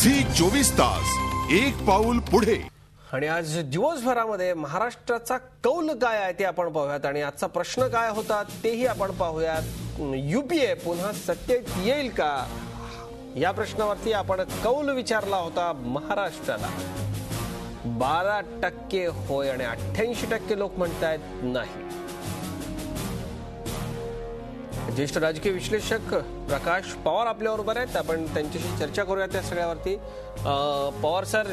Zee 24 तास एक पाऊल पुढे। आणि आज दिवसभरामध्ये महाराष्ट्राचा कौल काय आहे ते आपण पाहूयात आणि आजचा प्रश्न काय होता तेही आपण पाहूयात। यूपीए पुन्हा सत्तेत येईल का या प्रश्नावरती आपण कौल विचारला होता महाराष्ट्राला। 12% होय आणि 88% लोक म्हणतात नाही। ज्येष्ठ राजकीय विश्लेषक प्रकाश पवार आपल्याबरोबर आहेत, आपण त्यांच्याशी चर्चा करूया त्या सगळ्यावरती। पवार सर,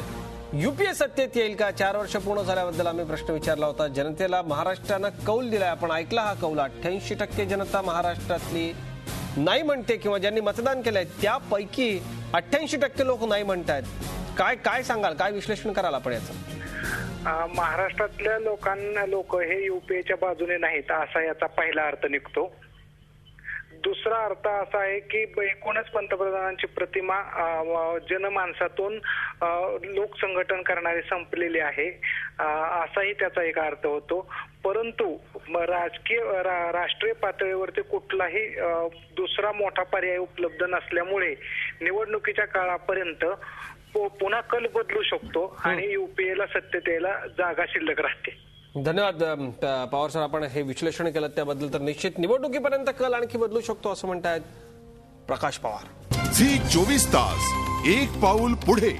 यूपीए सत्तेत येईल का? 4 वर्ष पूर्ण झाल्याबद्दल आम्ही प्रश्न विचारला होता। जनतेला महाराष्ट्रानं कौल दिलाय, आपण ऐकला हा कौल। 88% जनता महाराष्ट्रातली नाही म्हणते किंवा ज्यांनी मतदान केलंय त्यापैकी 88% लोक नाही म्हणतात। काय सांगाल, काय विश्लेषण कराल आपण याचं? महाराष्ट्रातल्या लोक हे यूपीएच्या बाजूने नाहीत असा याचा पहिला अर्थ निघतो। दुसरा अर्थ असा आहे की एकूणच पंतप्रधानांची प्रतिमा जनमानसातून लोकसंघटन करणारी संपलेली आहे असाही त्याचा एक अर्थ होतो। परंतु राष्ट्रीय पातळीवरती कुठलाही दुसरा मोठा पर्याय उपलब्ध नसल्यामुळे निवडणुकीच्या काळापर्यंत पुन्हा कल बदलू शकतो आणि यूपीएला सत्तेत यायला जागा शिल्लक राहते। धन्यवाद पवार सर, आपण हे विश्लेषण केलं त्याबद्दल। तर निश्चित निवडणुकीपर्यंत कल आणखी बदलू शकतो असं म्हणतायत प्रकाश पवार। झी 24 तास एक पाऊल पुढे।